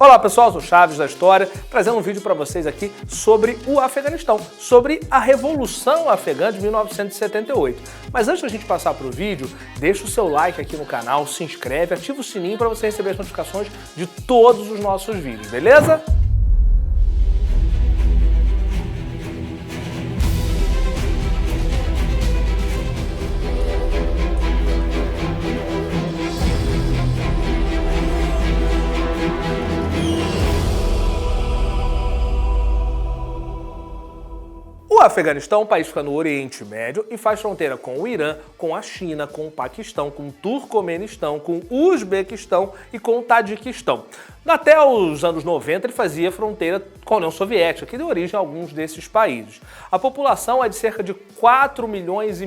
Olá pessoal, eu sou Chaves da História, trazendo um vídeo para vocês aqui sobre o Afeganistão, sobre a Revolução Afegã de 1978. Mas antes da gente passar para o vídeo, deixa o seu like aqui no canal, se inscreve, ativa o sininho para você receber as notificações de todos os nossos vídeos, beleza? O Afeganistão é um país que fica no Oriente Médio e faz fronteira com o Irã, com a China, com o Paquistão, com o Turcomenistão, com o Uzbequistão e com o Tadiquistão. Até os anos 90 ele fazia fronteira com a União Soviética, que deu origem a alguns desses países. A população é de cerca de 4,5 milhões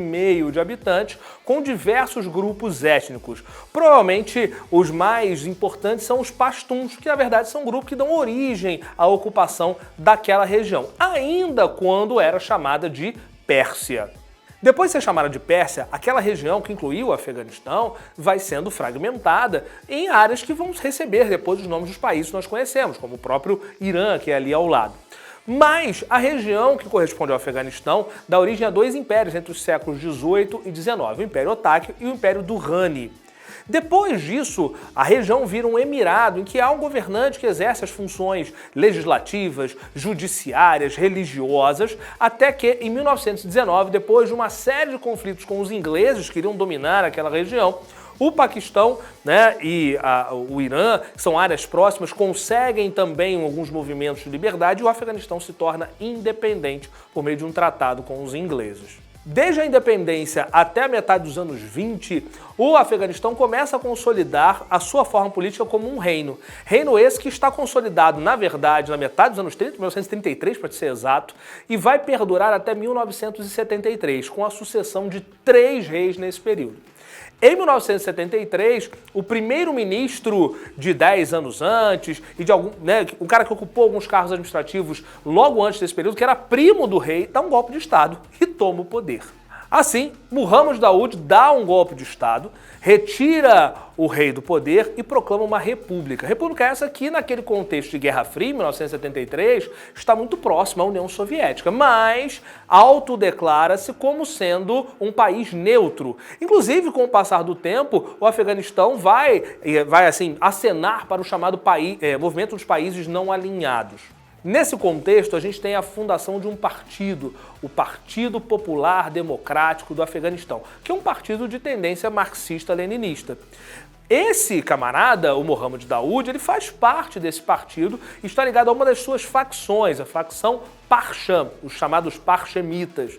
de habitantes, com diversos grupos étnicos. Provavelmente os mais importantes são os pastuns, que na verdade são um grupo que dão origem à ocupação daquela região, ainda quando era chamada de Pérsia. Depois de ser chamada de Pérsia, aquela região que incluiu o Afeganistão vai sendo fragmentada em áreas que vão receber depois os nomes dos países que nós conhecemos, como o próprio Irã, que é ali ao lado. Mas a região que corresponde ao Afeganistão dá origem a dois impérios entre os séculos XVIII e XIX, o Império Otáquio e o Império Durrani. Depois disso, a região vira um emirado em que há um governante que exerce as funções legislativas, judiciárias, religiosas, até que em 1919, depois de uma série de conflitos com os ingleses que iriam dominar aquela região, o Paquistão, e o Irã, que são áreas próximas, conseguem também alguns movimentos de liberdade e o Afeganistão se torna independente por meio de um tratado com os ingleses. Desde a independência até a metade dos anos 20, o Afeganistão começa a consolidar a sua forma política como um reino. Reino esse que está consolidado, na verdade, na metade dos anos 30, 1933 para ser exato, e vai perdurar até 1973, com a sucessão de 3 reis nesse período. Em 1973, o primeiro-ministro de 10 anos antes, e de um cara que ocupou alguns cargos administrativos logo antes desse período, que era primo do rei, dá um golpe de Estado e toma o poder. Assim, Muhammad Daoud dá um golpe de Estado, retira o rei do poder e proclama uma república. República essa que, naquele contexto de Guerra Fria, em 1973, está muito próxima à União Soviética, mas autodeclara-se como sendo um país neutro. Inclusive, com o passar do tempo, o Afeganistão vai acenar para o chamado movimento dos países não alinhados. Nesse contexto, a gente tem a fundação de um partido, o Partido Popular Democrático do Afeganistão, que é um partido de tendência marxista-leninista. Esse camarada, o Muhammad Daoud, ele faz parte desse partido e está ligado a uma das suas facções, a facção Parcham, os chamados Parchamitas.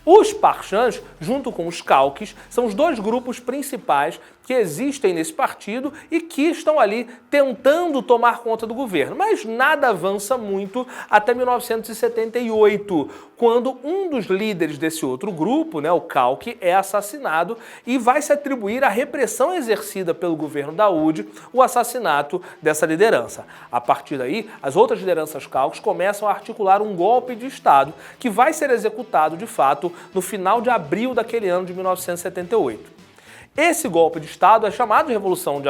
Os Parchams, junto com os Khalqis, são os dois grupos principais que existem nesse partido e que estão ali tentando tomar conta do governo. Mas nada avança muito até 1978, quando um dos líderes desse outro grupo, o Khalqi, é assassinado e vai se atribuir à repressão exercida pelo governo Daoud o assassinato dessa liderança. A partir daí, as outras lideranças Khalqis começam a articular um golpe de Estado que vai ser executado, de fato, no final de abril daquele ano de 1978. Esse golpe de Estado é chamado de Revolução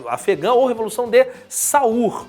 Afegã ou Revolução de Saur.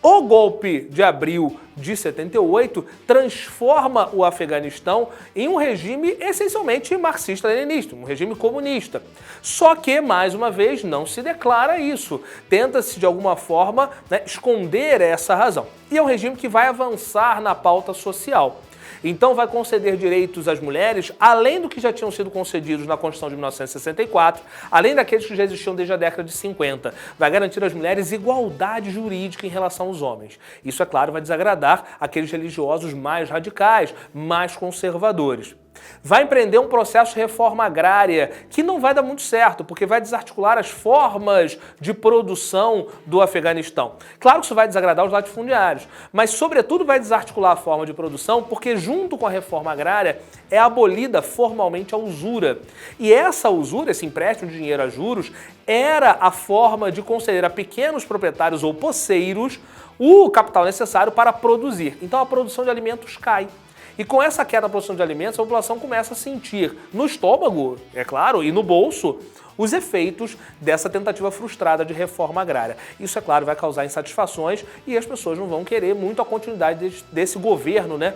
O golpe de abril de 78 transforma o Afeganistão em um regime essencialmente marxista-leninista, um regime comunista. Só que, mais uma vez, não se declara isso. Tenta-se, de alguma forma, esconder essa razão. E é um regime que vai avançar na pauta social. Então vai conceder direitos às mulheres, além do que já tinham sido concedidos na Constituição de 1964, além daqueles que já existiam desde a década de 50. Vai garantir às mulheres igualdade jurídica em relação aos homens. Isso, é claro, vai desagradar aqueles religiosos mais radicais, mais conservadores. Vai empreender um processo de reforma agrária que não vai dar muito certo, porque vai desarticular as formas de produção do Afeganistão. Claro que isso vai desagradar os latifundiários, mas sobretudo vai desarticular a forma de produção porque junto com a reforma agrária é abolida formalmente a usura. E essa usura, esse empréstimo de dinheiro a juros, era a forma de conceder a pequenos proprietários ou poceiros o capital necessário para produzir. Então a produção de alimentos cai. E com essa queda da produção de alimentos, a população começa a sentir no estômago, é claro, e no bolso, os efeitos dessa tentativa frustrada de reforma agrária. Isso, é claro, vai causar insatisfações e as pessoas não vão querer muito a continuidade desse governo, né,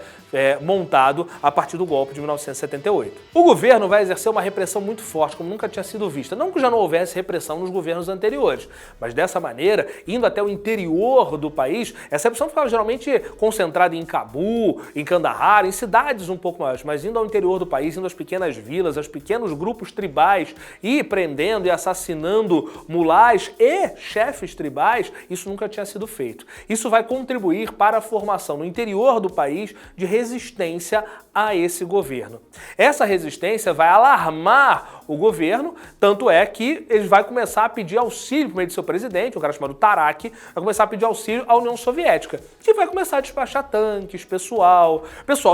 montado a partir do golpe de 1978. O governo vai exercer uma repressão muito forte, como nunca tinha sido vista. Não que já não houvesse repressão nos governos anteriores, mas dessa maneira, indo até o interior do país, essa repressão ficava geralmente concentrada em Cabu, em Kandahar, em cidades um pouco maiores, mas indo ao interior do país, indo às pequenas vilas, aos pequenos grupos tribais e prendendo e assassinando mulás e chefes tribais, isso nunca tinha sido feito. Isso vai contribuir para a formação no interior do país de resistência a esse governo. Essa resistência vai alarmar o governo, tanto é que ele vai começar a pedir auxílio por meio de seu presidente, um cara chamado Tarak, vai começar a pedir auxílio à União Soviética, que vai começar a despachar tanques, pessoal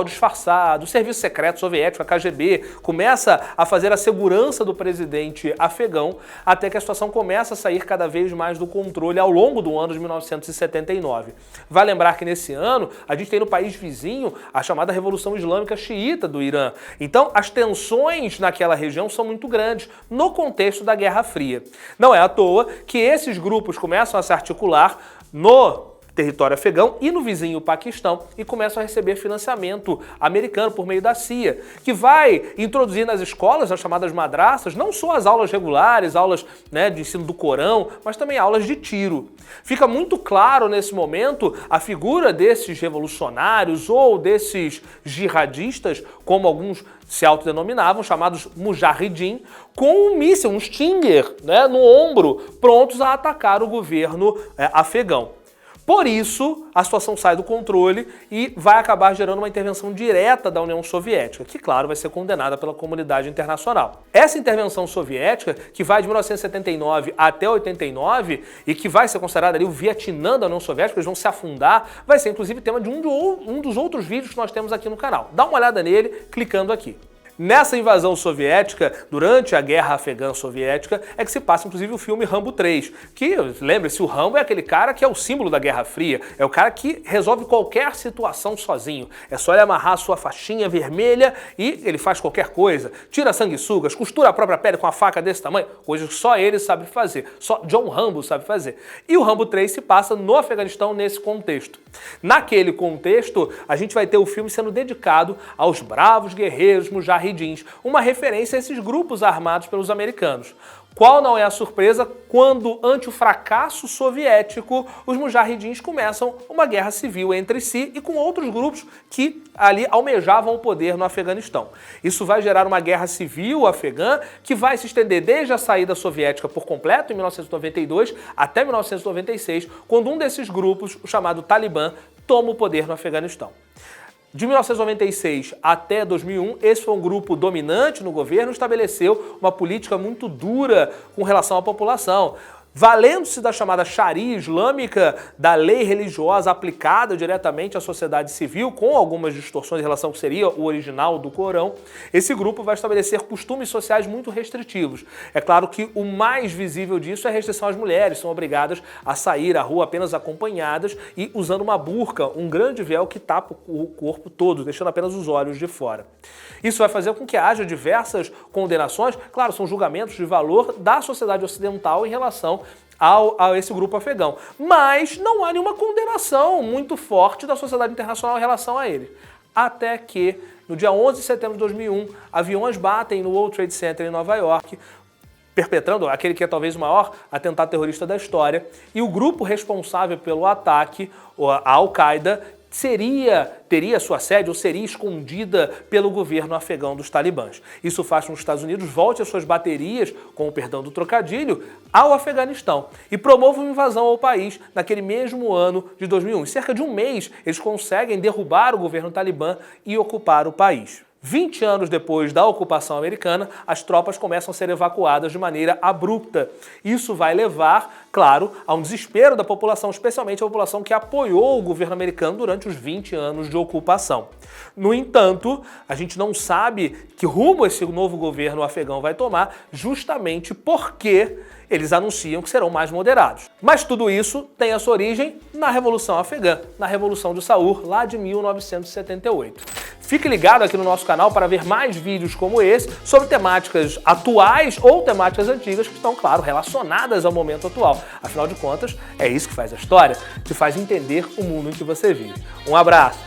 disfarçado, o serviço secreto soviético, a KGB, começa a fazer a segurança do presidente afegão, até que a situação começa a sair cada vez mais do controle ao longo do ano de 1979. Vai lembrar que nesse ano a gente tem no país vizinho a chamada Revolução Islâmica Xiita do Irã. Então as tensões naquela região são muito grandes no contexto da Guerra Fria. Não é à toa que esses grupos começam a se articular no território afegão e no vizinho Paquistão e começam a receber financiamento americano por meio da CIA, que vai introduzir nas escolas, as chamadas madraças, não só as aulas regulares, aulas, né, de ensino do Corão, mas também aulas de tiro. Fica muito claro nesse momento a figura desses revolucionários ou desses jihadistas, como alguns se autodenominavam, chamados Mujahideen, com um míssil, um Stinger, né, no ombro, prontos a atacar o governo afegão. Por isso, a situação sai do controle e vai acabar gerando uma intervenção direta da União Soviética, que, claro, vai ser condenada pela comunidade internacional. Essa intervenção soviética, que vai de 1979 até 89 e que vai ser considerada ali o Vietnã da União Soviética, eles vão se afundar, vai ser inclusive tema de um dos outros vídeos que nós temos aqui no canal. Dá uma olhada nele clicando aqui. Nessa invasão soviética, durante a Guerra Afegã Soviética, é que se passa inclusive o filme Rambo 3, que, lembre-se, o Rambo é aquele cara que é o símbolo da Guerra Fria, é o cara que resolve qualquer situação sozinho. É só ele amarrar a sua faixinha vermelha e ele faz qualquer coisa. Tira sanguessugas, costura a própria pele com a faca desse tamanho, coisas que só ele sabe fazer, só John Rambo sabe fazer. E o Rambo 3 se passa no Afeganistão nesse contexto. Naquele contexto, a gente vai ter o filme sendo dedicado aos bravos guerreiros mujahidins, uma referência a esses grupos armados pelos americanos. Qual não é a surpresa quando, ante o fracasso soviético, os mujahidins começam uma guerra civil entre si e com outros grupos que ali almejavam o poder no Afeganistão. Isso vai gerar uma guerra civil afegã que vai se estender desde a saída soviética por completo, em 1992, até 1996, quando um desses grupos, o chamado Talibã, toma o poder no Afeganistão. De 1996 até 2001, esse foi um grupo dominante no governo, estabeleceu uma política muito dura com relação à população. Valendo-se da chamada Sharia islâmica, da lei religiosa aplicada diretamente à sociedade civil, com algumas distorções em relação ao que seria o original do Corão, esse grupo vai estabelecer costumes sociais muito restritivos. É claro que o mais visível disso é a restrição às mulheres, são obrigadas a sair à rua apenas acompanhadas e usando uma burca, um grande véu que tapa o corpo todo, deixando apenas os olhos de fora. Isso vai fazer com que haja diversas condenações, claro, são julgamentos de valor da sociedade ocidental em relação a esse grupo afegão. Mas não há nenhuma condenação muito forte da sociedade internacional em relação a ele. Até que, no dia 11 de setembro de 2001, aviões batem no World Trade Center em Nova York, perpetrando aquele que é talvez o maior atentado terrorista da história, e o grupo responsável pelo ataque, a Al-Qaeda, teria sua sede ou seria escondida pelo governo afegão dos talibãs. Isso faz com que os Estados Unidos volte as suas baterias, com o perdão do trocadilho, ao Afeganistão e promova uma invasão ao país naquele mesmo ano de 2001. Em cerca de um mês, eles conseguem derrubar o governo talibã e ocupar o país. 20 anos depois da ocupação americana, as tropas começam a ser evacuadas de maneira abrupta. Isso vai levar, claro, a um desespero da população, especialmente a população que apoiou o governo americano durante os 20 anos de ocupação. No entanto, a gente não sabe que rumo esse novo governo afegão vai tomar, justamente porque eles anunciam que serão mais moderados. Mas tudo isso tem a sua origem na Revolução Afegã, na Revolução de Saur, lá de 1978. Fique ligado aqui no nosso canal para ver mais vídeos como esse sobre temáticas atuais ou temáticas antigas que estão, claro, relacionadas ao momento atual. Afinal de contas, é isso que faz a história, que faz entender o mundo em que você vive. Um abraço!